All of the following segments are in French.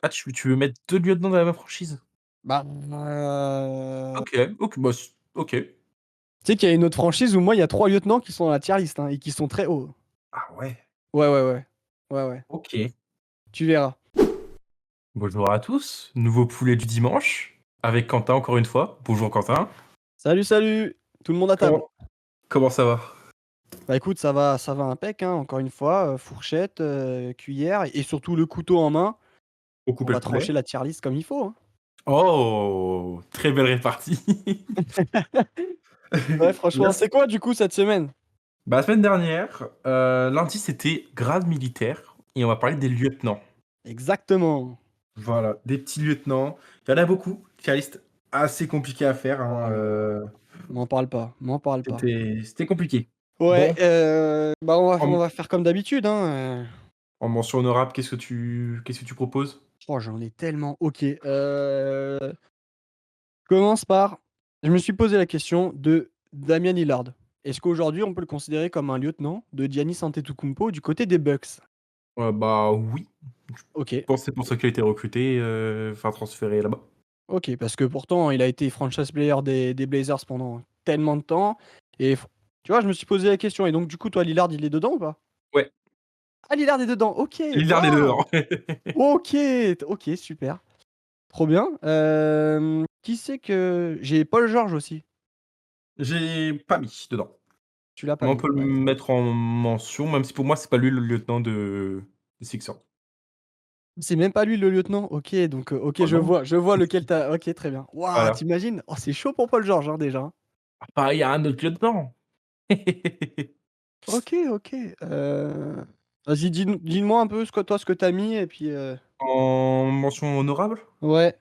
Ah, tu veux mettre 2 lieutenants dans la même franchise? Bah, OK, OK, bah, OK. tu sais qu'il y a une autre franchise où moi, il y a 3 lieutenants qui sont dans la tier list, hein, et qui sont très hauts. Ah ouais, Ouais, ouais, ouais. Ouais, ouais. OK. Tu verras. Bonjour à tous, nouveau poulet du dimanche, avec Quentin encore une fois. Bonjour Quentin. Salut, salut! Tout le monde à table. Comment ça va? Bah, écoute, ça va impec, hein, encore une fois, fourchette, cuillère et surtout le couteau en main. Pour On couper va le poulet? trancher la tier list comme il faut, hein. Oh! Très belle répartie. Ouais, franchement, Merci. c'est quoi du coup cette semaine? Bah, la semaine dernière, lundi, c'était grade militaire et on va parler des lieutenants. Exactement. Voilà, des petits lieutenants. Il y en a beaucoup. C'est une liste assez compliquée à faire, hein, Oh là là. M'en parle pas, m'en parle pas. c'était compliqué. Ouais, Bon, bah, on en va faire comme d'habitude, hein. en mention honorable, qu'est-ce que tu proposes? Oh, j'en ai tellement. OK, commence par je me suis posé la question de Damian Lillard. Est-ce qu'aujourd'hui on peut le considérer comme un lieutenant de Giannis Antetokounmpo du côté des Bucks? Bah, oui. Je OK, pense que c'est pour ça qu'il a été recruté, enfin transféré là-bas. OK, parce que pourtant il a été franchise player des Blazers pendant tellement de temps et tu vois, je me suis posé la question et donc du coup, toi, Lillard, il est dedans ou pas? Ouais, Ah, Lillard est dedans, OK, Lillard est waouh! dedans. OK, OK, super, trop bien. Qui c'est que j'ai Paul George aussi. J'ai pas mis dedans. Tu l'as pas Mais on mis? peut le Ouais. mettre en mention, même si pour moi, c'est pas lui le lieutenant des Sixers. C'est même pas lui le lieutenant? OK, donc OK, Oh non, je vois lequel tu as OK, très bien. Waouh, voilà. tu imagines? Oh, c'est chaud pour Paul George, hein, déjà, hein. Ah bah, il y a un autre lieutenant. OK, OK, vas-y, dis-moi un peu ce que tu as mis et puis, En mention honorable, ouais.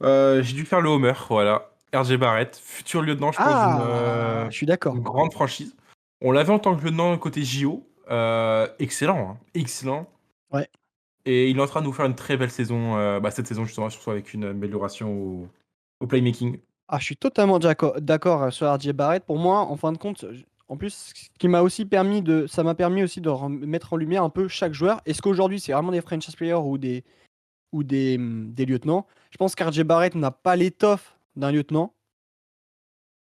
j'ai dû faire le homer, voilà. RJ Barrett, futur lieutenant, je pense, Ah! Je suis d'accord. d'une grande franchise. On l'avait en tant que lieutenant côté JO, excellent, hein, excellent. Ouais. Et il est en train de nous faire une très belle saison, bah, cette saison justement, surtout avec une amélioration au playmaking. Ah, je suis totalement d'accord, sur RJ Barrett. Pour moi, en fin de compte, en plus, ce qui m'a aussi permis de ça m'a permis aussi de mettre en lumière un peu chaque joueur. Est-ce qu'aujourd'hui, c'est vraiment des franchise players ou des lieutenants? Je pense qu'RJ Barrett n'a pas l'étoffe d'un lieutenant,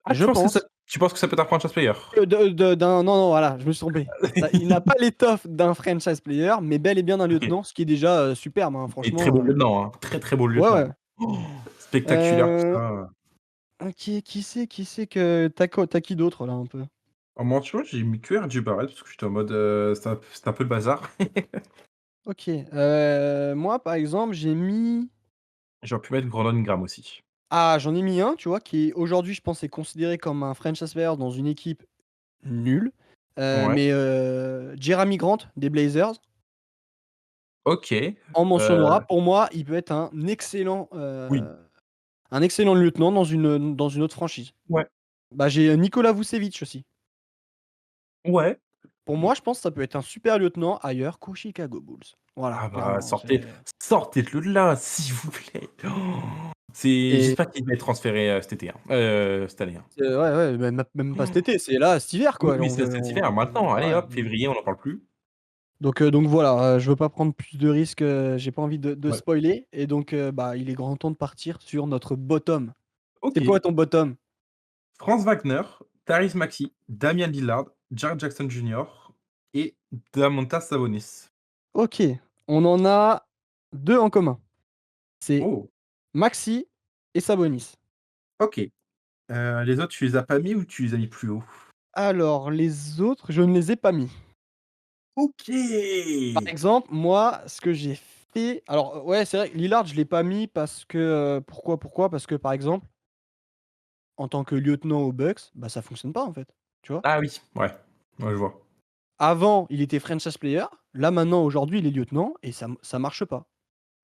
Ah, je pense. tu penses que ça peut être un franchise player? D'un non, non, voilà, je me suis trompé. Ça il n'a pas l'étoffe d'un franchise player, mais bel et bien d'un OK. lieutenant, ce qui est déjà, superbe, hein, Et très franchement, beau lieutenant, hein, très, très beau ouais, ouais. lieutenant. Spectaculaire tout Heu, ça. OK, qui c'est que tu as qui d'autre là, un peu? En mention, j'ai mis que RJ Barrett parce que j'étais en mode, c'est un peu le bazar. OK, moi, par exemple, j'ai mis J'aurais pu mettre Brandon Ingram aussi. ah, j'en ai mis un, tu vois, qui aujourd'hui, je pense, est considéré comme un franchise player dans une équipe nulle, Ouais, mais Jerami Grant des Blazers, OK, en mention heu, honorable, pour moi, il peut être oui, un excellent lieutenant dans une autre franchise. ouais, Bah, j'ai, Nikola Vucevic aussi. ouais. Pour moi, je pense que ça peut être un super lieutenant ailleurs qu'aux Chicago Bulls. Voilà, Ah bah, clairement, sortez-le de là, s'il vous plaît. C'est et j'espère qu'il va être transféré, cet été, hein, cette année, hein. ouais, ouais, même pas cet été, c'est là, cet hiver, Oui, quoi, oui, on c'est veut cet hiver, on maintenant, allez ouais. hop, février, on n'en parle plus. Donc voilà, je veux pas prendre plus de risques, j'ai pas envie de Ouais. spoiler et donc bah, il est grand temps de partir sur notre bottom. C'est quoi OK. ton bottom? Franz Wagner, Tyrese Maxey, Damian Lillard, Jaren Jackson Jr. et Domantas Sabonis. OK, on en a 2 en commun. C'est Oh! Maxi et Sabonis. OK. Les autres, tu les as pas mis ou tu les as mis plus haut? Alors les autres, je ne les ai pas mis. Par OK! exemple, moi, ce que j'ai fait alors, ouais, c'est vrai que Lillard, je l'ai pas mis parce que, pourquoi? Parce que, par exemple, en tant que lieutenant aux Bucks, bah, ça fonctionne pas, en fait, tu vois? Ah oui, ouais. Ouais, je vois. Avant, il était franchise player, là, maintenant, aujourd'hui, il est lieutenant et ça marche pas.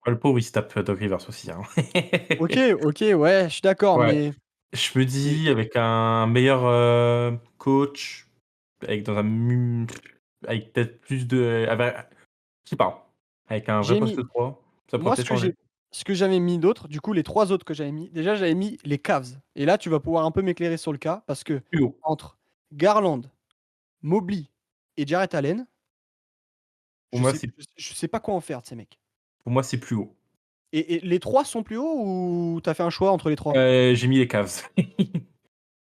Ouais, le pauvre, il se tape, Doc Rivers aussi, hein. OK, OK, ouais, je suis d'accord, Ouais. mais Je me c'est dis avec un meilleur, coach, avec dans un avec peut-être plus de avec je sais pas, avec un vrai j'ai poste mis 3, ça pourrait moi, peut-être changer. ce que j'avais mis d'autre, du coup, les 3 autres que j'avais mis, déjà, j'avais mis les Cavs et là, tu vas pouvoir un peu m'éclairer sur le cas parce que Plus haut. entre Garland, Mobley et Jarrett Allen, Pour moi, c'est je sais pas quoi en faire de ces mecs. plus haut. Et les 3 sont plus hauts ou tu as fait un choix entre les 3? J'ai mis les Cavs. Ah,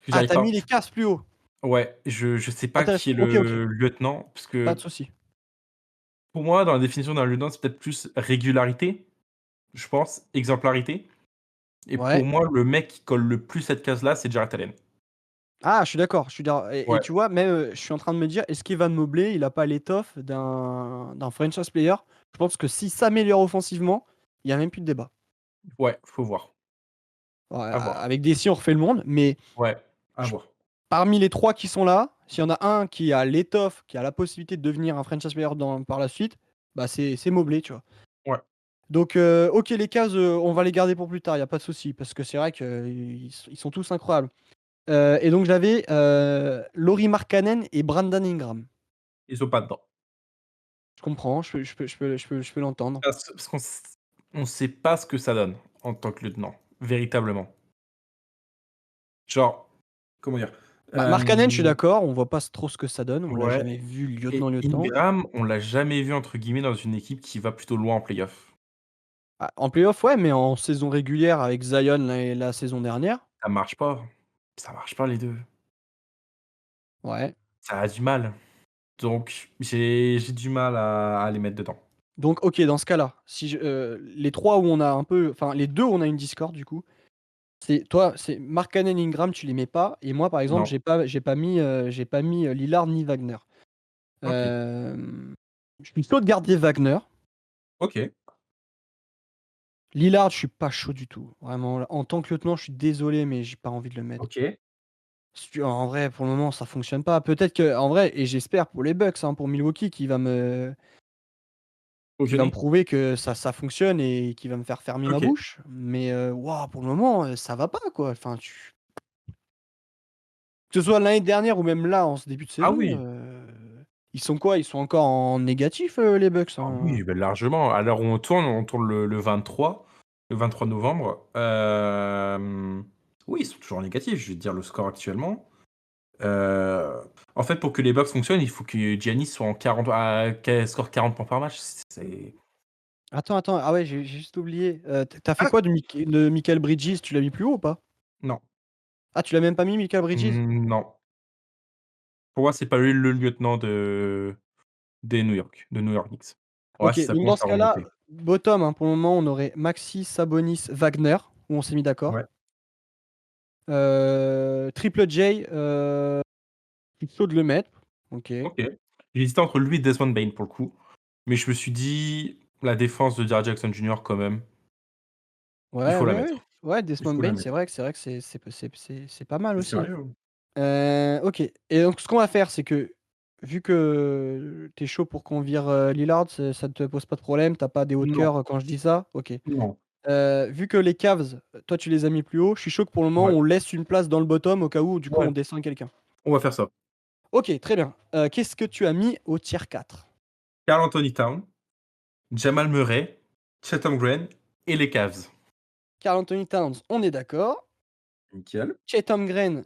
J'arrive tu as mis pas. les Cavs plus haut? Ouais, je sais pas qui Intéressant. est OK, OK, le lieutenant, parce pas de que souci. pour moi, dans la définition d'un lieutenant, c'est peut-être plus régularité, je pense, exemplarité. Et pour Ouais. moi, le mec qui colle le plus cette case-là, c'est Jarrett Allen. Ah, je suis d'accord, je suis d'accord et Ouais, tu vois, même, je suis en train de me dire: «Est-ce qu'Evan Mobley, il a pas l'étoffe d'un franchise player?» Je pense que s'il s'améliore offensivement, il y a même plus de débat. ouais, faut voir. Ouais, À a voir. avec Desi, on refait le monde, mais Ouais, à j voir. parmi les 3 qui sont là, s'il y en a un qui a l'étoffe, qui a la possibilité de devenir un franchise player dans par la suite, bah, c'est Mobley, tu vois? Ouais. Donc OK, les cases, on va les garder pour plus tard, il y a pas de souci, parce que c'est vrai qu'ils sont tous incroyables. Et donc j'avais, Lauri Markkanen et Brandon Ingram. Ils sont pas dedans. Je comprends, je peux l'entendre. Parce on sait pas ce que ça donne en tant que lieutenant, véritablement. Genre, comment dire? Bah, Markkanen, je suis Hem, d'accord, on voit pas trop ce que ça donne, on l'a ouais, jamais vu et lieutenant-lieutenant. Ingram, on l'a jamais vu entre guillemets dans une équipe qui va plutôt loin en playoff. Ah, en playoff, ouais, mais en saison régulière avec Zion la saison dernière, Ça marche pas. Ça marche pas les 2. ouais. Ça a du mal. Donc j'ai du mal à les mettre dedans. Donc OK, dans ce cas-là, si les 3 où on a un peu enfin les 2 où on a une discorde du coup, c'est toi, c'est Markkanen, Ingram, tu les mets pas et moi par exemple, Non. j'ai pas mis, Lillard ni Wagner. OK. Je suis chaud de garder Wagner. OK. Lillard, je suis pas chaud du tout. Vraiment, en tant que lieutenant, je suis désolé, mais j'ai pas envie de le mettre. OK. Si tu en vrai, pour le moment, ça fonctionne pas. Peut-être qu'en vrai et j'espère pour les Bucks, hein, pour Milwaukee, qui va me Fonctionner? prouver que ça fonctionne et qui va me faire fermer ma OK. bouche. Mais, waouh, pour le moment, ça va pas, quoi. Enfin, que ce soit l'année dernière ou même là, en ce début de Ah saison, oui! ils sont quoi? Ils sont encore en négatif, les Bucks, Ah hein? oui, beh, largement. À l'heure où on tourne le 23, le 23 novembre. Oui, ils sont toujours négatifs, je vais te dire le score actuellement. Heu, En fait, pour que les Bucks fonctionnent, il faut que Giannis soit en 40 à qu'elle score 40 points par match. C'est Attends, ah ouais, j'ai juste oublié. Tu fait ah! quoi de Mikal Bridges? Tu l'as mis plus haut ou pas? Non, Ah, tu l'as même pas mis Mikal Bridges? non. Pour moi, c'est pas lui le lieutenant de New York Knicks. Ouais, OK, ça donc dans commence ce à cas-là, remonter. bottom, hein, pour le moment, on aurait Maxey, Sabonis, Wagner, où on s'est mis d'accord. Ouais, Triple J, je suis chaud de le mettre. OK. OK. J'hésitais entre lui et Desmond Bane pour le coup, mais je me suis dit: «La défense de Jaren Jackson Jr. quand même, il Ouais, faut la ouais, ouais. mettre, Ouais, il Desmond faut la Bane, mettre». c'est vrai que c'est pas mal C'est aussi. sérieux, hein? OK et donc ce qu'on va faire, c'est que, vu que tu es chaud pour qu'on vire, Lillard, ça te pose pas de problème, tu as pas des hauts de Non, cœur, quand je dis ça? OK. non. Vu que les Cavs, toi tu les as mis plus haut, je suis chaud que pour le moment Ouais, on laisse une place dans le bottom au cas où, du coup ouais, on descend quelqu'un. on va faire ça. OK, très bien. Qu'est-ce que tu as mis au tier 4? Karl Anthony Towns, Jamal Murray, Chatham Green et les Cavs. Karl Anthony Towns, on est d'accord. Nickel. Chet Holmgren,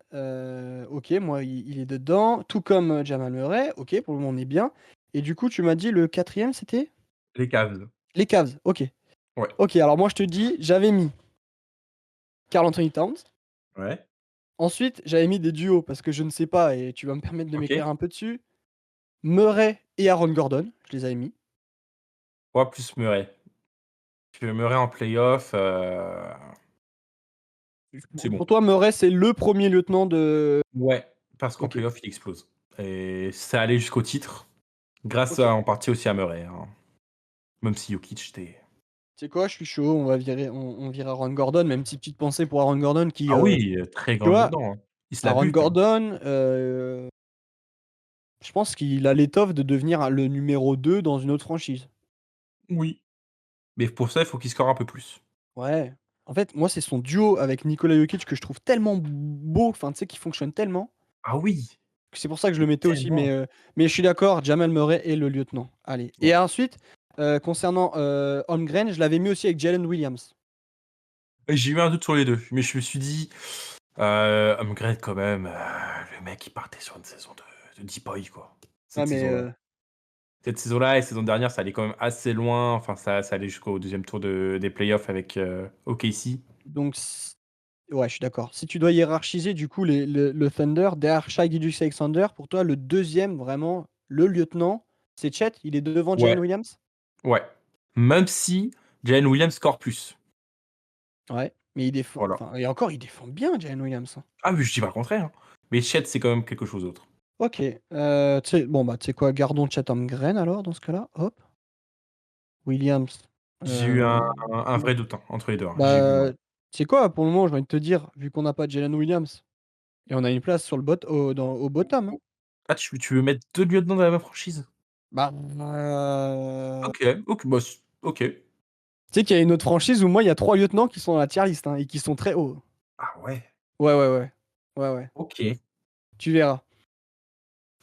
OK, moi il est dedans, tout comme, Jamal Murray, OK, pour le moment on est bien et du coup tu m'as dit le quatrième c'était? Les Cavs. Les Cavs, OK. Ouais, OK, alors moi je te dis, j'avais mis Karl Anthony Towns. ouais, Ensuite, j'avais mis des duos parce que je ne sais pas et tu vas me permettre de OK. m'éclairer un peu dessus. Murray et Aaron Gordon, je les avais mis. Moi, plus Murray. Que Murray en playoff, c'est Pour bon. toi, Murray, c'est le premier lieutenant de Ouais, parce qu'en OK, playoff, il explose et ça allait jusqu'au titre grâce OK. à en partie aussi à Murray, hein. Même si Jokic était Tu sais quoi? Je suis chaud, on vire Aaron Gordon, même si petite pensée pour Aaron Gordon qui, ah oui, très tu grand vois? lieutenant, hein. Il se la Aaron bute, hein. Gordon, je pense qu'il a l'étoffe de devenir le numéro 2 dans une autre franchise. Oui, mais pour ça, il faut qu'il score un peu plus. Ouais. En fait, moi, c'est son duo avec Nikola Jokic que je trouve tellement beau, enfin, tu sais, qui fonctionne tellement. Ah oui, C'est pour ça que je le mais mettais aussi, tellement. mais je suis d'accord, Jamal Murray est le lieutenant. Allez et Ouais. ensuite, concernant, Holmgren, je l'avais mis aussi avec Jalen Williams. Et j'ai eu un doute sur les 2, mais je me suis dit, Holmgren quand même, le mec il partait sur une saison de 10 points, quoi, Ouais, cette mais, saison-là. cette saison-là et saison dernière, ça allait quand même assez loin. Enfin, ça allait jusqu'au deuxième tour des playoffs avec OKC. Donc ouais, je suis d'accord. Si tu dois hiérarchiser du coup le Thunder derrière Shai Gilgeous-Alexander, pour toi le deuxième vraiment, le lieutenant, c'est Chet? Il est devant Ouais, Jalen Williams? ouais. Même si Jalen Williams score plus. Ouais, mais il défend Voilà. enfin et encore il défend bien Jalen Williams, hein. Ah, mais je dis pas le contraire, hein. Mais Chet, c'est quand même quelque chose d'autre. OK, tu sais bon, bah, tu sais quoi? Gardons Chet Holmgren alors dans ce cas-là, hop. Williams, J'ai eu un, heu, un vrai doute hein, entre les deux, hein. J'ai eu. bah, tu sais quoi? Pour le moment, j'ai envie de te dire, vu qu'on n'a pas Jalen Williams et on a une place sur le au bottom, hein. Ah, tu veux mettre deux lieutenants dans la même franchise? Bah, Ok, ok, bah, ok. tu sais qu'il y a une autre franchise où moi, il y a 3 lieutenants qui sont dans la tier list, hein, et qui sont très hauts. Ah ouais, Ouais, ouais, ouais. Ouais, ouais. ok. Tu verras.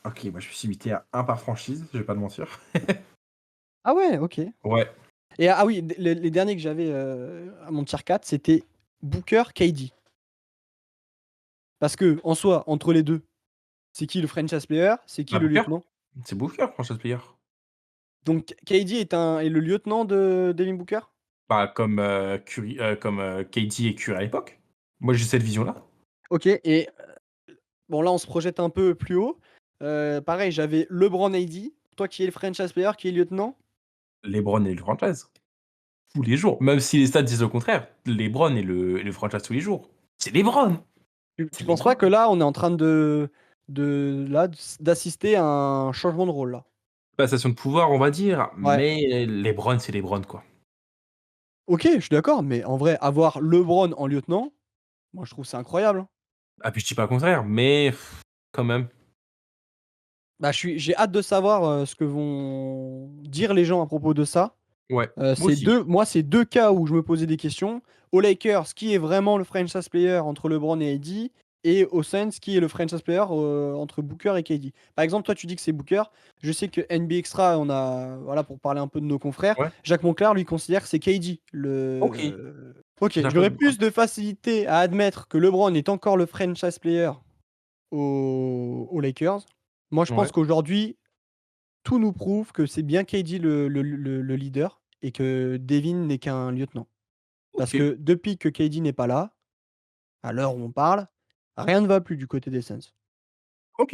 Ok, bah, je me suis limité à un par franchise, je vais pas te mentir. Ah ouais, OK. Ouais. Et ah oui, les derniers que j'avais, à mon tier 4, c'était Booker, KD. Parce qu'en soi, entre les 2, c'est qui le franchise player? C'est qui Bah, le Booker, lieutenant? c'est Booker, franchise player. Donc KD est le lieutenant de Devin Booker? Bah, comme Curry, comme KD et Curry à l'époque. Moi, j'ai cette vision-là. OK et bon là, on se projette un peu plus haut. Pareil, j'avais LeBron, AD. Toi, qui est le franchise player, qui est lieutenant? LeBron est le franchise. Tous les jours. Même si les stats disent le contraire. LeBron est le franchise tous les jours. C'est LeBron! Tu C'est penses pas LeBron! que là, on est en train d'assister à un changement de rôle là? Passation de pouvoir, on va dire, Ouais. mais LeBron, c'est LeBron, quoi. OK, je suis d'accord, mais en vrai, avoir LeBron en lieutenant, moi je trouve c'est incroyable, hein. Ah, puis je dis pas le contraire, mais quand même. Bah, j'ai hâte de savoir, ce que vont dire les gens à propos de ça. Ouais, moi aussi. C'est 2 cas où je me posais des questions. Aux Lakers, qui est vraiment le franchise player entre LeBron et AD? Et aux Suns, qui est le franchise player, entre Booker et KD? Par exemple, toi, tu dis que c'est Booker. Je sais que NBA Extra, on a voilà, pour parler un peu de nos confrères, Ouais. Jacques Monclar, lui, considère que c'est KD OK. OK, J'ai un peu j'aurais de plus de facilité à admettre que LeBron est encore le franchise player aux Lakers. Moi, je pense ouais. qu'aujourd'hui, tout nous prouve que c'est bien KD le leader et que Devin n'est qu'un lieutenant. Parce OK. que depuis que KD n'est pas là, à l'heure où on parle, rien ne va plus du côté des Suns. OK.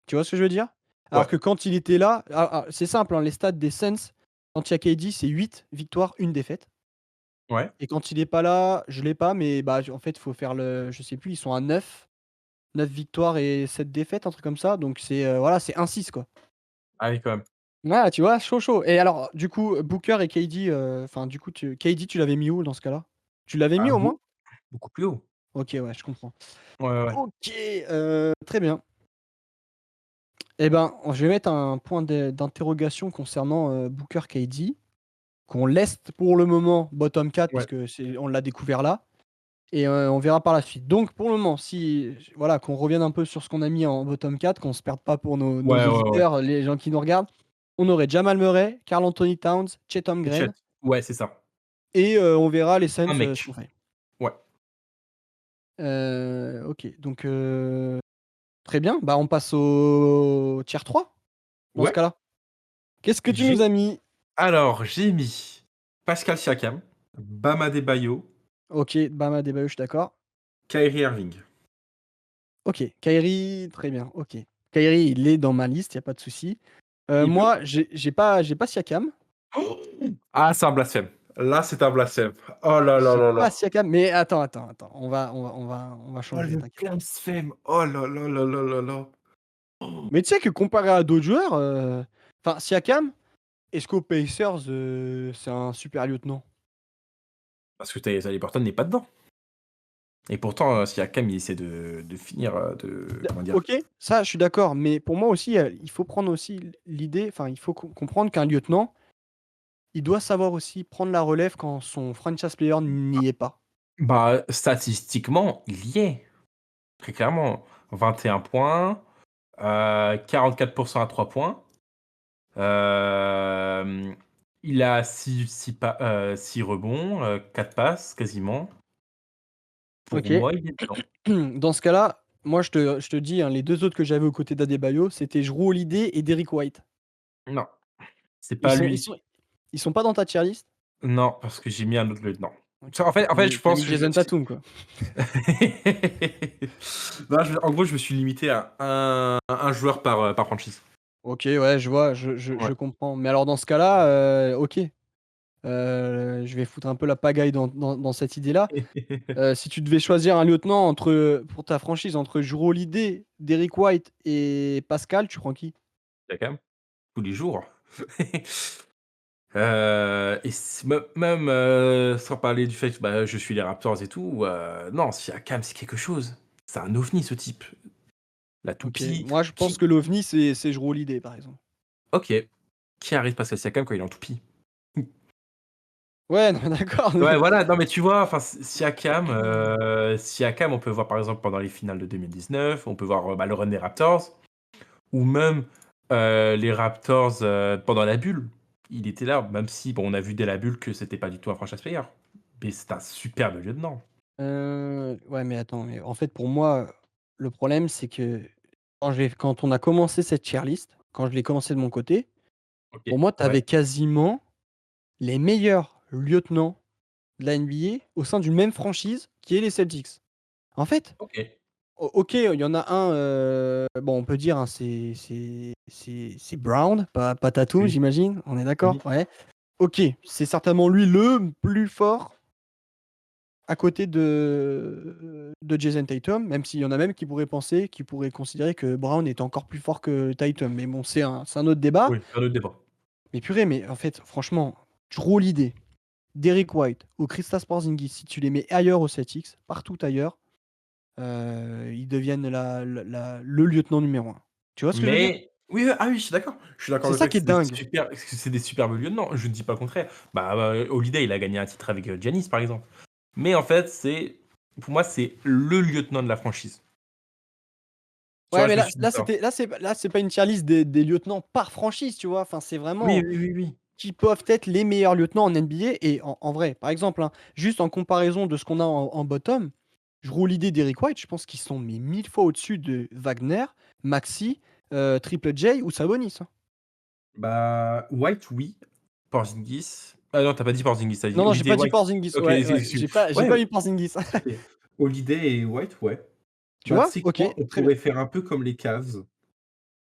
Tu vois ce que je veux dire? Alors Ouais. que quand il était là, c'est simple, hein, les stats des Suns, quand il y a KD, c'est 8 victoires, 1 défaite. Ouais. Et quand il est pas là, je l'ai pas, mais bah, en fait, il faut faire je sais plus, ils sont à 9 victoires et 7 défaites, un truc comme ça. Donc c'est, voilà, c'est 1-6 quoi. Ah oui, quand même. Ouais, tu vois? Chaud, chaud. Et alors, du coup, Booker et KD, enfin, du coup, KD, tu l'avais mis où dans ce cas-là? Tu l'avais mis Ah, au moins? beaucoup plus haut. OK, ouais, je comprends. Ouais, ouais, ouais. OK, très bien. Et ben, je vais mettre un point d'interrogation concernant, Booker, KD, qu'on laisse pour le moment bottom 4 parce Ouais. que on l'a découvert là et on verra par la suite. Donc pour le moment, si voilà, qu'on revienne un peu sur ce qu'on a mis en bottom 4, qu'on se perde pas pour nos Ouais, ouais, ouais. auditeurs, les gens qui nous regardent. On aurait Jamal Murray, Karl Anthony Towns, Chet Et Chet. Holmgren. Ouais, c'est ça. Et on verra les Suns, Un ce qu'on mec. fait. Ouais. OK, donc très bien, bah, on passe au tier 3 dans ce Ouais. cas-là. Qu'est-ce que tu J'ai nous as mis? alors, j'ai mis Pascal Siakam, Bam Adebayo, OK, Bam Adebayo, je suis d'accord. Kyrie Irving. OK, Kyrie, très bien, OK. Kyrie, il est dans ma liste, il y a pas de souci. Il peut? Moi, j'ai pas Siakam. Ah, c'est un blasphème. Là, c'est un blasphème. Oh là là J'ai là pas là. Siakam, mais attends, attends, attends, on va Oh changer, le t'inquiète pas. blasphème. Oh là là là là là là. Oh. Mais tu sais que comparé à d'autres joueurs, enfin Siakam, est-ce qu'aux Pacers, c'est un super lieutenant? Parce que Tyrese Haliburton n'est pas dedans. Et pourtant, Siakam, il essaie de finir, de comment dire? OK, ça, je suis d'accord, mais pour moi aussi, il faut prendre aussi l'idée, enfin, il faut comprendre qu'un lieutenant, il doit savoir aussi prendre la relève quand son franchise player n'y est pas. Bah, statistiquement, il y est. Très clairement. 21 points, 44 à 3 points. Hem, il a 6 rebonds, 4 passes quasiment. Pour OK. moi, il est dedans. Dans ce cas-là, moi, je te dis, hein, les 2 autres que j'avais aux côtés d'Adebayo, c'était Jrue Holiday et Derrick White. Non. C'est Ils pas sont ils lui. sont ils sont pas dans ta tier list? Non, parce que j'ai mis un autre lieutenant. OK. En fait, je Tu pense mis que je Jason Tatum, quoi. non, en gros, je me suis limité à un joueur par franchise. OK, ouais, je vois, je Ouais. comprends. Mais alors dans ce cas-là, OK, je vais foutre un peu la pagaille dans cette idée-là. Si tu devais choisir un lieutenant pour ta franchise entre Jrue Holiday, Derrick White et Pascal, tu prends qui? Siakam, tous les jours. Et c même, sans parler du fait que, bah, je suis les Raptors et tout, non, Siakam, c'est quelque chose. C'est un ovni ce type. La OK. toupie, Moi, je pense que l'OVNI, c'est Jrue Holiday, par exemple. OK. Qui arrive Pascal Siakam quand il est en toupie? Ouais, non, d'accord, Ouais, mais voilà, non, mais tu vois, enfin, Siakam, on peut voir, par exemple, pendant les finales de 2019, on peut voir, bah, le run des Raptors ou même, les Raptors, pendant la bulle. Il était là, même si, bon, on a vu dès la bulle que c'était pas du tout un franchise player. Mais c'est un superbe lieutenant. ouais, mais attends, mais en fait, pour moi, le problème, c'est que quand on a commencé cette tier list, quand je l'ai commencé de mon côté, pour OK, moi, tu avais ouais, quasiment les meilleurs lieutenants de la NBA au sein d'une même franchise qui est les Celtics. En fait, OK. OK, il y en a un, bon, on peut dire, hein, c'est Brown, pas Tatum, Oui, j'imagine? On est d'accord? oui. Ouais. OK, c'est certainement lui le plus fort à côté de Jason Tatum, même s'il y en a même qui pourraient considérer que Brown est encore plus fort que Tatum. Mais bon, c'est un autre débat. Oui, c'est un autre débat. Mais purée, mais en fait, franchement, Jrue Holiday, Derrick White ou Kristaps Porzingis, si tu les mets ailleurs aux Celtics, partout ailleurs, ils deviennent le lieutenant numéro un. Tu vois ce que je veux dire? Mais oui, ah oui, je suis d'accord. Je suis d'accord C'est avec ça toi que qui est dingue. c'est des superbes lieutenants. Je ne dis pas le contraire. Bah, Holiday, il a gagné un titre avec, Giannis, par exemple. Mais en fait, pour moi, c'est le lieutenant de la franchise. Tu Ouais, vois, mais je me là suis dit là ça. c'était là c'est pas une tier list des lieutenants par franchise, tu vois? Enfin, c'est Oui, vraiment oui, oui, oui. qui peuvent être les meilleurs lieutenants en NBA et en vrai, par exemple, hein, juste en comparaison de ce qu'on a en bottom, je roule l'idée d'Eric White, je pense qu'ils sont mais 1000 fois au-dessus de Wagner, Maxey, Triple J ou Sabonis, hein. Bah, White, oui. Porzingis. Ah non, t'as pas dit Porzingis, tu dit Non, non, j'ai Holiday, pas dit White. Porzingis, OK, ouais, ouais, j'ai pas ouais, mis Porzingis. OK. Holiday et White, ouais. Tu Bah, tu vois? sais OK, quoi? On très bien. pourrait faire un peu comme les Cavs.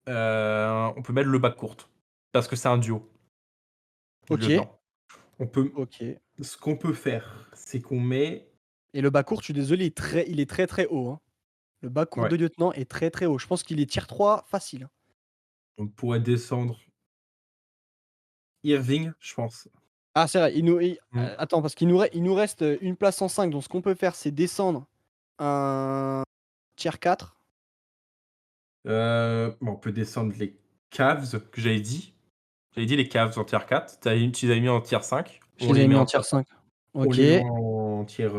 On peut mettre le backcourt parce que c'est un duo, le OK, lieutenant. On peut OK Ce qu'on peut faire, c'est qu'on met et le bas court, je suis désolé, il est très, très haut, hein. Le bas court ouais, de lieutenant est très, très haut. Je pense qu'il est tier 3 facile, hein. on pourrait descendre Irving, je pense. Ah, c'est vrai, Mmh. attends, parce il nous reste, une place 105, donc ce qu'on peut faire, c'est descendre un tier 4. Bon, on peut descendre les Cavs que j'avais dit. J'avais dit les Cavs en tier 4. Tu les avais mis en tier 5. Je On les les avais met mis en en tier tier 5. on OK, les met en tier,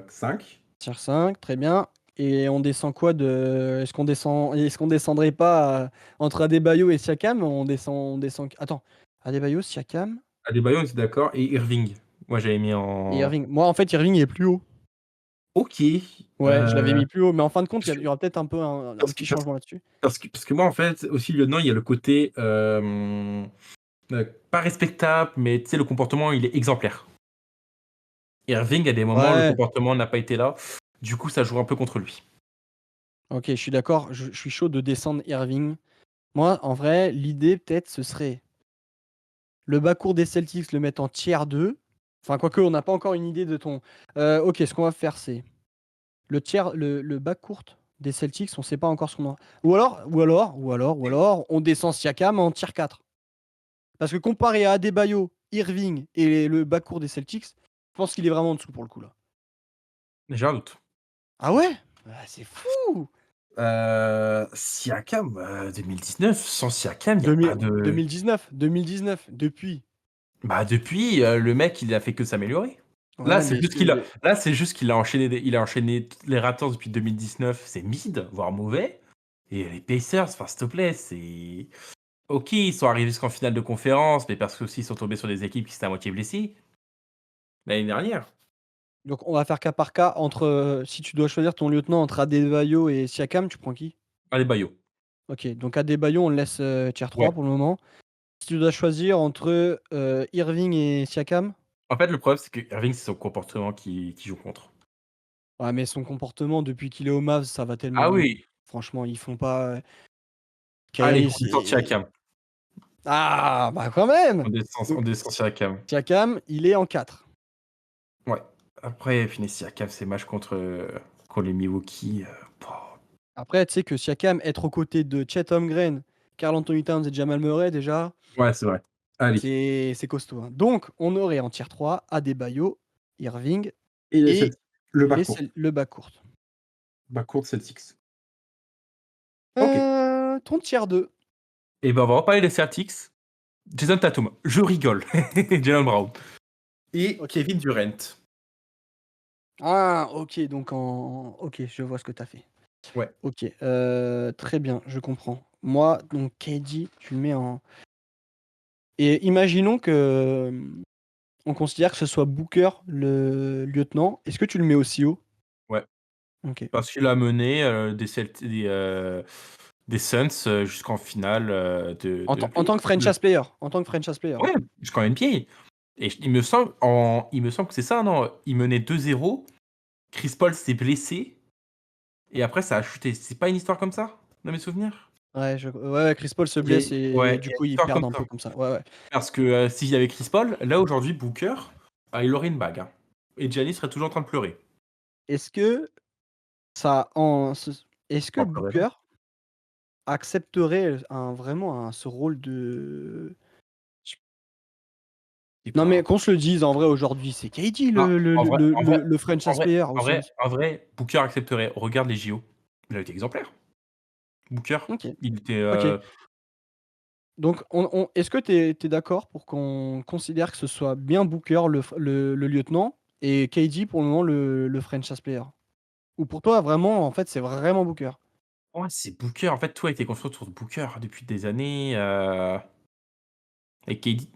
5. tier 5, très bien et on descend quoi de est-ce qu'on descendrait pas, entre Adebayo et Siakam? On descend attends, Adebayo, Siakam Adebayo, on était d'accord et Irving. Moi, j'avais mis et en Irving. Moi, en fait, Irving est plus haut. OK, Ouais, je l'avais mis plus haut, mais en fin de compte, parce il que y aura peut-être un peu un parce petit que parce changement là-dessus. parce que moi, en fait, aussi, le lieutenant, il y a le côté, pas respectable, mais tu sais, le comportement, il est exemplaire. Irving, à des moments, le Ouais, comportement n'a pas été là. Du coup, ça joue un peu contre lui. OK, je suis d'accord, je suis chaud de descendre Irving. Moi, en vrai, l'idée peut-être, ce serait le bas-court des Celtics, le mettre en tiers 2. Enfin, quoique, on n'a pas encore une idée de ton. OK, ce qu'on va faire, c'est le bas-court des Celtics, on sait pas encore ce qu'on a. Ou alors, on descend Siakam en tier 4. Parce que comparé à Adebayo, Irving et le bas-court des Celtics, je pense qu'il est vraiment en dessous pour le coup là. J'ai un doute. Ah ouais? Ah, c'est fou! Siakam, 2019, sans Siakam, il y a pas 2000 de 2019, depuis. bah, depuis, le mec, il a fait que s'améliorer. Ouais, mais Là, c'est juste qu'il a enchaîné les Raptors depuis 2019, c'est mid, voire mauvais et les Pacers, enfin, s'il te plaît, c'est OK, ils sont arrivés jusqu'en finale de conférence, mais parce qu'aussi ils sont tombés sur des équipes qui étaient à moitié blessées, l'année dernière. donc on va faire cas par cas entre, si tu dois choisir ton lieutenant entre Adebayo et Siakam, tu prends qui? Allez, Bayo. OK, donc Adebayo, on le laisse, tier 3 Ouais. pour le moment. tu dois choisir entre, Irving et Siakam? En fait, le problème, c'est que Irving, c'est son comportement qui joue contre. Ouais, mais son comportement depuis qu'il est au Mavs, ça va tellement Ah mieux. oui! Franchement, ils font pas, Allez, Kyrie, on descend c'est Siakam. ah! Bah, quand même! On Donc descend Siakam. Siakam, il est en 4. Ouais. Après, finir Siakam, ses matchs contre les Milwaukee, pouah. Après, tu sais que Siakam être aux côtés de Chet Holmgren, Karl Anthony Towns et Jamal Murray déjà, Ouais, c'est vrai. Allez. c'est costaud, hein. Donc on aurait en tier 3 Adebayo, Irving Et les et Celtics. Le backcourt. le backcourt. Backcourt Celtics. OK. Ton tier 2. Et ben, on va reparler des Celtics. Jason Tatum, je rigole. Jaylen Brown et OK. Kevin Durant. Ah, OK, donc OK, je vois ce que tu as fait. Ouais. OK, très bien, je comprends. Moi, donc KD, tu le mets en et imaginons que, on considère que ce soit Booker le lieutenant. Est-ce que tu le mets aussi haut? Ouais. OK. Parce qu'il a mené, des Suns, jusqu'en finale, En tant que de franchise player, en tant que franchise player. ouais, jusqu'en NBA et il me semble que c'est ça, non? Il menait 2-0, Chris Paul s'est blessé et après ça a chuté. C'est pas une histoire comme ça? Dans mes souvenirs? Ouais, ouais, Chris Paul se blesse et Ouais, du il y a coup, une ils histoire comme perdent un ça. peu comme ça. Ouais, ouais. Parce que, s'il y avait Chris Paul, là aujourd'hui Booker, il aurait une bague, hein, et Giannis serait toujours en train de pleurer. Est-ce que ça en ce est-ce que Bon, après raison. Booker accepterait un vraiment ce rôle de Je sais non, mais pas. qu'on se le dise en vrai aujourd'hui, c'est KD Ah, le franchise player au Suns. en vrai, Booker accepterait. Regarde les JO. Il a été exemplaire. Booker, OK, il était, OK. Donc on est-ce que tu es d'accord pour qu'on considère que ce soit bien Booker le lieutenant et KD pour le moment le franchise player? Ou pour toi vraiment, en fait, c'est vraiment Booker? ouais, c'est Booker. En fait, tout a été construit autour de Booker depuis des années, et KD.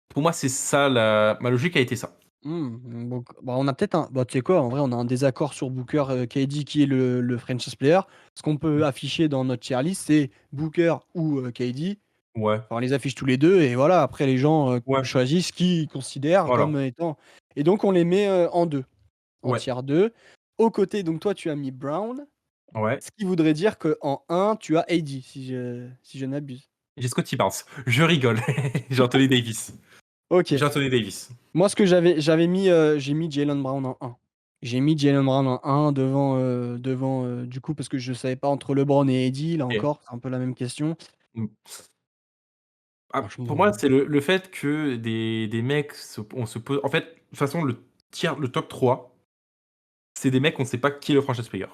Pour moi, c'est ça la ma logique a été ça. Donc bah, on a peut-être un bah, tu sais quoi? En vrai, on a un désaccord sur Booker, KD qui est le franchise player. Ce qu'on peut afficher dans notre tier list, c'est Booker ou KD. Ouais, Enfin, on les affiche tous les 2 et voilà, après les gens, ouais, choisissent qui ils considèrent voilà. comme étant et donc on les met, en 2, en Ouais, tier 2. Aux côtés, donc toi, tu as mis Brown, ouais. ce qui voudrait dire qu'en 1, tu as AD si je n'abuse. J'ai Scottie Barnes. Je rigole. J'ai Anthony Davis. OK. J'ai Anthony Davis. Moi, ce que j'avais mis, j'ai mis Jaylen Brown en 1. J'ai mis Jaylen Brown en 1 devant, du coup, parce que je savais pas entre LeBron et AD, là OK. encore, c'est un peu la même question. Mmh. Ah, pour moi, Franchement, c'est le fait que des mecs on se pose en fait, de toute façon, le top 3, c'est des mecs, on sait pas qui est le franchise player.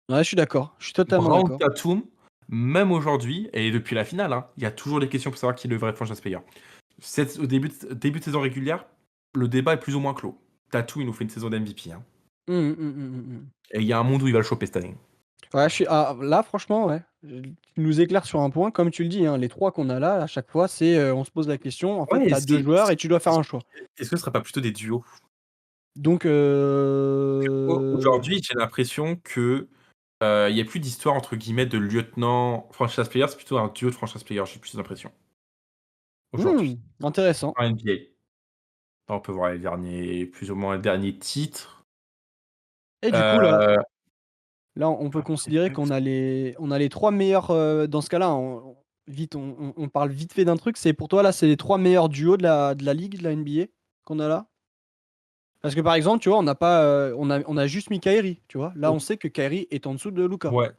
ouais, je suis d'accord, je suis totalement Brown, d'accord. Tatum, même aujourd'hui et depuis la finale, hein, il y a toujours des questions pour savoir qui est le vrai franchise player. Au début de saison régulière, le débat est plus ou moins clos. Tatum, il nous fait une saison d'MVP, hein, Mmh mh, mmh mh, mmh. et il y a un monde où il va le choper cette année. Ouais, là, franchement, ouais, tu nous éclaires sur un point, comme tu le dis, hein, les 3 qu'on a là, à chaque fois, c'est, on se pose la question, en fait, Ouais, tu as 2 joueurs et tu dois faire un choix. est-ce que ce serait pas plutôt des duos? Donc Aujourd'hui, j'ai l'impression que, il y a plus d'histoire entre guillemets de lieutenant franchise player, c'est plutôt un duo de franchise player, j'ai plus l'impression. Aujourd'hui, intéressant en NBA. Là, on peut voir les derniers plus ou moins les derniers titres. et du coup, Heu, là, on peut après considérer Bucks, qu'on a les 3 meilleurs, dans ce cas-là, on parle vite fait d'un truc, c'est pour toi, là, c'est les 3 meilleurs duos de la ligue, de la NBA qu'on a là? Parce que, par exemple, tu vois, on n'a pas, on a juste mis Kyrie, tu vois? Là, on OK, sait que Kyrie est en dessous de Luka. ouais.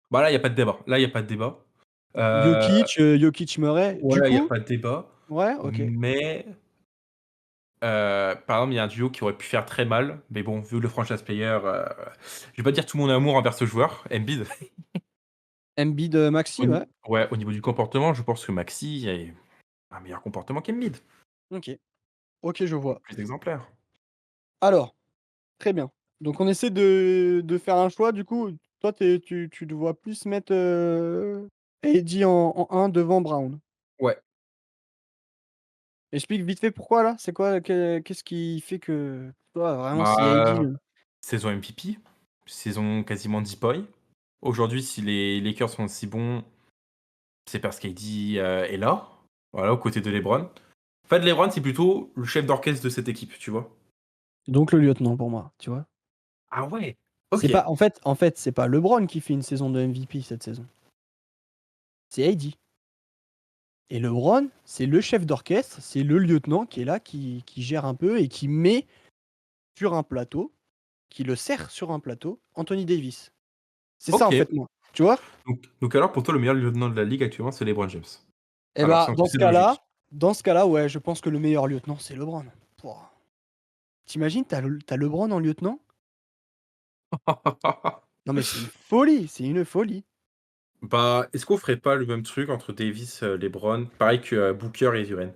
Bah, là, il y a pas de débat. Là, il y a pas de débat. Heu, Jokic, Murray. Du ouais, il y a coup pas de débat, ouais, OK. mais par exemple, il y a un duo qui aurait pu faire très mal, mais bon, vu le franchise player, je vais pas dire tout mon amour envers ce joueur, Embiid. Embiid, Maxey, ouais. Au niveau du comportement, je pense que Maxey a un meilleur comportement qu'Embiid, OK. OK, je vois. plus exemplaire. Alors, très bien. Donc on essaie de faire un choix, du coup, toi, tu te vois plus mettre, AD en 1 devant Brown. Ouais. Explique vite fait pourquoi là? C'est quoi, qu'est-ce qui fait que toi, vraiment, c'est AD, Bah, saison MVP, saison quasiment 10 points. Aujourd'hui, si les Lakers sont aussi bons, c'est parce qu'AD, est là. Voilà, aux côtés de LeBron. En fait, LeBron, c'est plutôt le chef d'orchestre de cette équipe, tu vois? Donc le lieutenant pour moi, tu vois? Ah ouais! C'est OK. pas en fait, c'est pas LeBron qui fait une saison de MVP cette saison, c'est AD. Et LeBron, c'est le chef d'orchestre, c'est le lieutenant qui est là, qui gère un peu et qui met sur un plateau, qui le sert sur un plateau, Anthony Davis. C'est ça en OK. fait moi, tu vois? Donc alors pour toi, le meilleur lieutenant de la ligue actuellement, c'est LeBron James? Et Alors bah, si on suit cette logique. dans ce cas-là, ouais, je pense que le meilleur lieutenant, c'est LeBron. Pouah. Tu imagines, tu LeBron en lieutenant? Non mais c'est une folie. Bah, est-ce qu'on ferait pas le même truc entre Davis, LeBron, pareil que, Booker et Durant,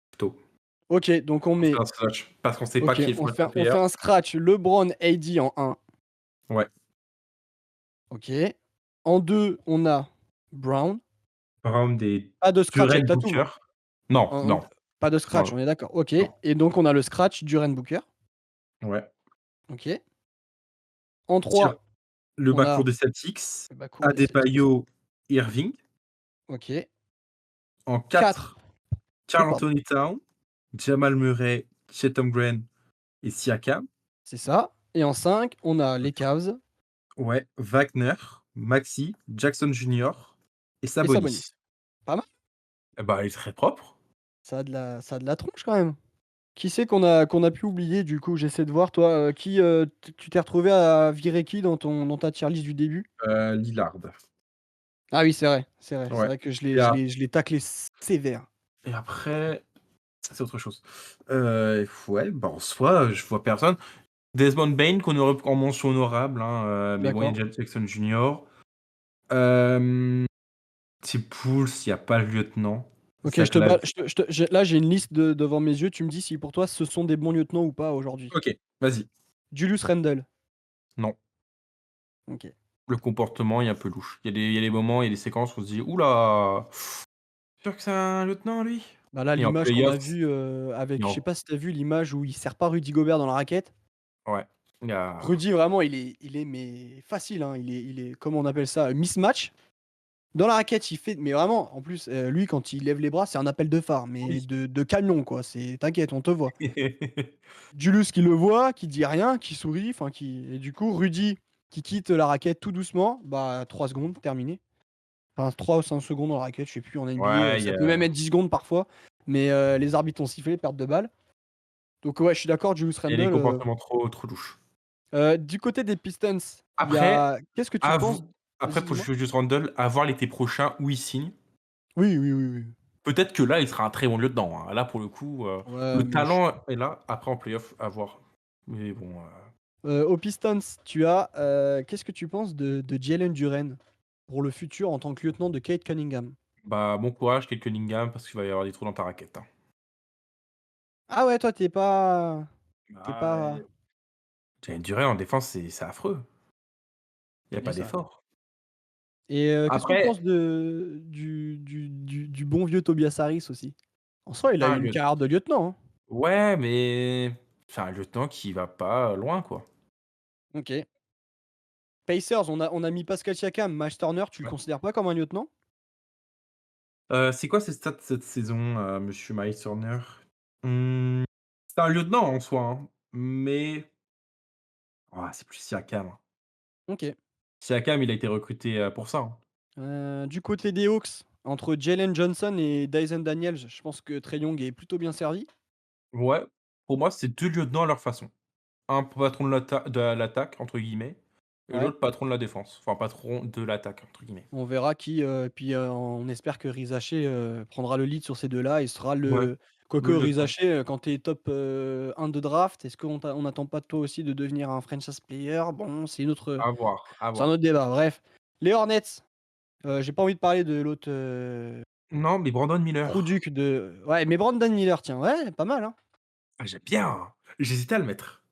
plutôt? OK, donc on On fait met un slash parce qu'on sait pas OK, qui est le franchise on player. fait un scratch LeBron, AD en 1. Ouais, OK. En 2, on a Brown. Brown et Pas de scratch Durant, avec Tatum, hein? Booker. Non, En non, pas de non, scratch, on est d'accord. OK, non. et donc on a le scratch Duren Booker. Ouais. OK. En Sur 3, le on backcourt a des Celtics, le backcourt des Celtics. Adebayo, Irving. OK. En 4. 4, Oui, Karl pardon. Anthony Towns, Jamal Murray, Chet Holmgren et Siakam. C'est ça, et en 5, on a les Cavs Ouais, Wagner, Maxey, Jackson Junior et et Sabonis. Sabonis. Pas mal. Eh bah, il est très propre. Ça a de la tronche quand même. Qui c'est qu'on a pu oublier du coup? J'essaie de voir toi, qui, tu t'es retrouvé à virer qui dans ta tier list du début? Lillard. Ah oui, c'est vrai, c'est vrai, c'est Ouais. vrai que Et a je l'ai taclé sévère. et après, ça c'est autre chose. Ouais, bah, en soi, je vois personne. Desmond Bane qu'on aurait en mention honorable, hein, mais bon, il y a D'accord. déjà Jackson Junior. Hem, T-Pouls, il y a pas le lieutenant. OK, Zach Lav j'ai une liste devant mes yeux, tu me dis si pour toi ce sont des bons lieutenants ou pas aujourd'hui. OK, vas-y. Julius Randle. Non, OK. le comportement est un peu louche. Il y a des moments, il y a des séquences où on se dit: «Ouh là, sûr que c'est un lieutenant lui?» Bah, là, Et en l'image qu'on a playoffs, vue, avec je sais non. pas si tu as vu l'image où il sert pas Rudy Gobert dans la raquette? Ouais, il y a Rudy vraiment il est mais facile, hein, il est comment on appelle ça? Mismatch. Dans la raquette, il fait mais vraiment en plus, lui quand il lève les bras, c'est un appel de phare, mais oui. de camion quoi, c'est t'inquiète, on te voit. Julius qui le voit, qui dit rien, qui sourit, enfin qui et du coup Rudy qui quitte la raquette tout doucement, bah 3 secondes, terminé. Enfin 3 ou 5 secondes dans la raquette, je sais plus en NBA, Ouais, il y ça peut même a être 10 secondes parfois, mais les arbitres ont sifflé, perte de balle. Donc ouais, je suis d'accord, Julius il y a des Randle, comportements trop louches. du côté des Pistons, il y Après, a qu'est-ce que tu à penses vous après vas-y pour dis-moi? Julius Randle, à voir l'été prochain où il signe. Oui, oui, oui, oui. Peut-être que là, il sera un très bon lieutenant, hein. Là, pour le coup, Ouais, le mais je talent est là. Après en playoff, à voir. Mais bon, aux Pistons, tu as, qu'est-ce que tu penses de Jalen Duren pour le futur en tant que lieutenant de Cade Cunningham? bah, bon courage, Cade Cunningham, parce qu'il va y avoir des trous dans ta raquette, hein. Ah ouais, toi tu es Bah, pas Jalen Duren en défense, c'est affreux. Il y a oui, pas c'est vrai. d'effort. Et qu'est-ce qu'on Après, pense du bon vieux Tobias Harris aussi? En soi, il a eu un une lieu carrière de lieutenant, hein. ouais, mais c'est un lieutenant qui va pas loin, quoi. OK. Pacers, on a mis Pascal Siakam, Miles Turner, tu le Ouais. considères pas comme un lieutenant? C'est quoi ses stats cette saison, monsieur Miles Turner? Mmh, c'est un lieutenant en soi, hein, mais c'est plus Siakam, hein. OK. Siakam, il a été recruté, pour ça, hein. Du côté des Hawks, entre Jalen Johnson et Dyson Daniels, je pense que Trae Young est plutôt bien servi. Ouais, pour moi, c'est 2 lieutenants à leur façon. Un patron de l'attaque, entre guillemets, et Ouais. l'autre patron de la défense. Enfin, patron de l'attaque, entre guillemets. On verra qui, puis, on espère que Rizaché, prendra le lead sur ces 2-là et sera Ouais, le quoique le lieutenant. Rizaché, quand tu es top, 1 de draft, est-ce on n'attend pas de toi aussi de devenir un franchise player? Bon, À voir, à c'est un autre voir. débat. Bref, les Hornets, j'ai pas envie de parler de l'autre, Non, mais Brandon Miller. Trouduc de ouais, mais Brandon Miller, tiens, ouais, pas mal, hein. Ah, j'aime bien! J'hésitais à le mettre.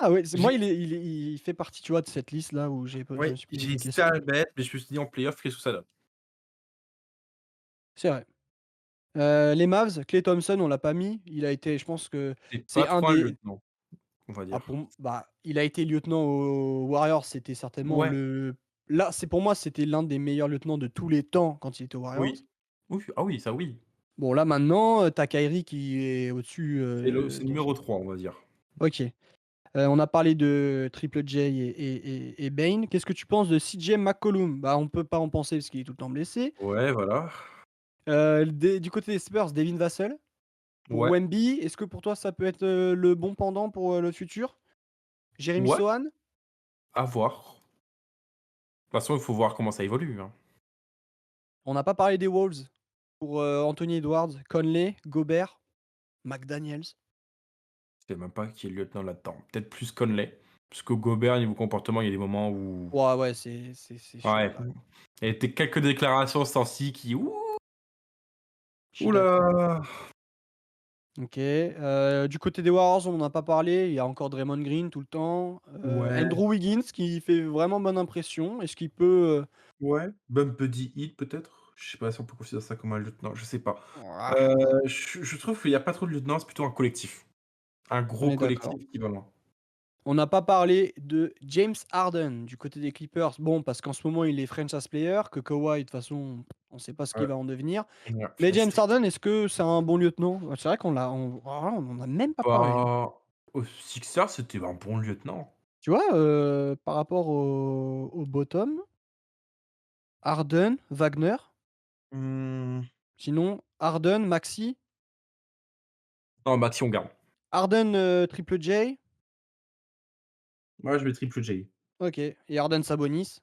Ah ouais, c'est moi, J'ai il fait partie, tu vois, de cette liste-là où je me Ouais, suis posé j'ai des hésité à questions. le mettre, mais je me suis dit en playoff, qu'est-ce que ça donne? C'est vrai. Les Mavs, Klay Thompson, on l'a pas mis. Il a été je pense que C'est c'est pas un trop un des lieutenant, on va ah dire. pour m bah, il a été lieutenant aux Warriors, c'était certainement Ouais, le là, c'est pour moi, c'était l'un des meilleurs lieutenants de tous les temps quand il était aux Warriors. oui. Oui, ah oui, ça oui. Bon là maintenant, tu Kyrie qui est au-dessus, C'est dans numéro 3, on va dire. OK. On a parlé de Triple J et Bane. Qu'est-ce que tu penses de CJ McCollum? Bah, on peut pas en penser parce qu'il est tout le temps blessé. Ouais, voilà. Du côté des Spurs, Devin Vassell. Pour Ouais, Wemby, est-ce que pour toi ça peut être, le bon pendant pour, le futur? Jeremy ouais, Sohan? à voir. De toute façon, il faut voir comment ça évolue, hein. On n'a pas parlé des Wolves. Pour, Anthony Edwards, Conley, Gobert, McDaniels. Je sais même pas qui est le lieutenant là-dedans. Peut-être plus Conley, parce que Gobert, niveau comportement, il y a des moments où Ouais, ouais, c'est chaud ouais, là. il y a été quelques déclarations ce temps-ci qui Je suis ouh d'accord. là! OK, du côté des Warriors, on en a pas parlé, il y a encore Draymond Green tout le temps, Ouais, Andrew Wiggins qui fait vraiment bonne impression. Est-ce qu'il peut, ouais, Bum Buddy Hield peut-être? Je sais pas si on peut considérer ça comme un lieutenant, je sais pas. ouah, Je trouve qu'il y a pas trop de lieutenants, c'est plutôt un collectif. Un on gros est d'accord. collectif qui va loin. On n'a pas parlé de James Harden du côté des Clippers. Bon, parce qu'en ce moment, il est franchise player, que Kawhi, de toute façon, on ne sait pas ce qu'il Ouais, va en devenir. ouais, Mais James fiastique. Harden, est-ce que c'est un bon lieutenant? Ouais, c'est vrai on en a même pas parlé, hein. Bah, aux Sixers, c'était un bon lieutenant. Tu vois, par rapport au bottom, Harden, Wagner, Mmh, sinon Harden, Maxey, non, Maxi, on garde. Harden, Triple J, Moi, je mets Triple J. OK, et Harden, Sabonis.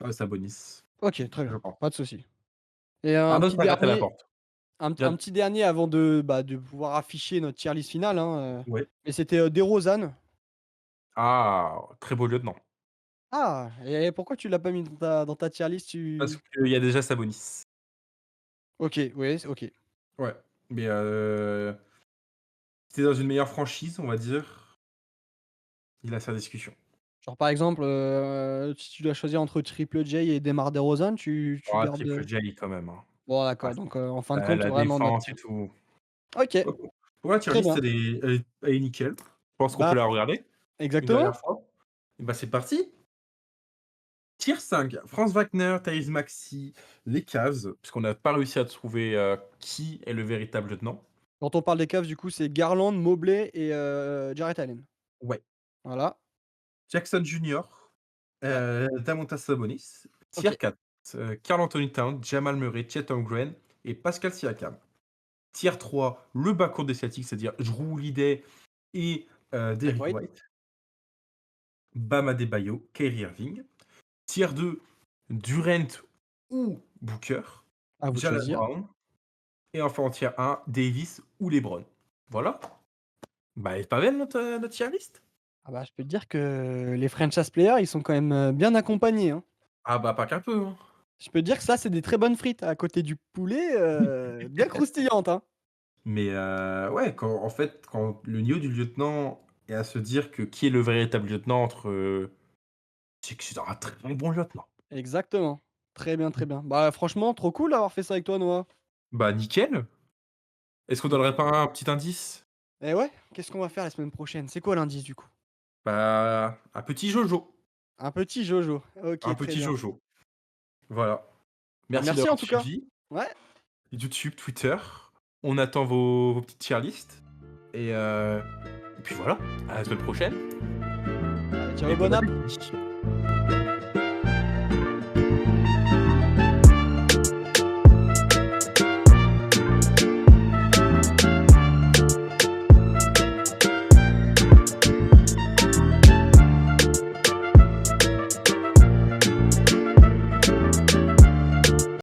Ouais, Sabonis, OK, très je bien, pense. pas de souci. Et un Arnaud petit Sagrat à la dernier porte. un Jad petit dernier avant de pouvoir afficher notre tier list finale, hein, Ouais. mais c'était, DeRozan. Ah, très beau lieutenant. Ah, et pourquoi tu l'as pas mis dans ta tier list? Parce Tu qu'il y a déjà Sabonis. OK, ouais, OK. Ouais, mais si tu dans une meilleure franchise, on va dire, il a sa discussion. Genre, par exemple, si tu dois choisir entre Triple J et DeMar DeRozan, tu Ah, gardes, Triple J quand même, hein. bon Ah, d'accord, donc en fin de la compte, la vraiment notre défense tier et tout. OK, Ouais, pour la tier très list, bien. elle est nickel. Je pense qu'on Bah, peut la regarder une exactement. dernière fois. Et bah, c'est parti! Tier 5, Franz Wagner, Tyrese Maxey, les Cavs, puisqu'on n'a pas réussi à trouver, qui est le véritable lieutenant. Quand on parle des Cavs, du coup, c'est Garland, Mobley et Jarrett Allen. Ouais. Voilà, Jackson Junior, ouais, Domantas Sabonis. Tier OK. 4, Karl Anthony Towns, Jamal Murray, Chet Holmgren et Pascal Siakam. Tier 3, le backcourt des Celtics, c'est-à-dire Jrue Holiday et Derrick Derrick White, White. Bam Adebayo, Kyrie Irving. Tier 2, Durant ou Booker. à vous de Jalen choisir. Brown. Et enfin en tier 1, Davis ou LeBron. Voilà. Bah, elle est pas belle notre tier list? Ah bah, je peux te dire que les franchise players, ils sont quand même, bien accompagnés, hein. Ah bah, pas qu'un peu, hein. Je peux te dire que ça, c'est des très bonnes frites à côté du poulet, bien croustillantes, hein. Mais ouais, quand le niveau du lieutenant est à se dire que qui est le véritable lieutenant entre, c'est que c'est un très bon lieutenant. Exactement. Très bien, très bien. Bah, franchement, trop cool d'avoir fait ça avec toi, Noah. Bah, nickel. Est-ce qu'on Et donnerait pas un petit indice? et ouais, qu'est-ce qu'on va faire la semaine prochaine? C'est quoi l'indice, du coup? Bah, un petit Jojo. Un petit Jojo. Un OK, très petit bien. Jojo. Voilà. Bah, Merci merci en d'avoir tout cas. suivi. Ouais. YouTube, Twitter. On attend vos petites tier list et puis voilà, à la semaine prochaine Allez, ciao et et bon bon app. appétit.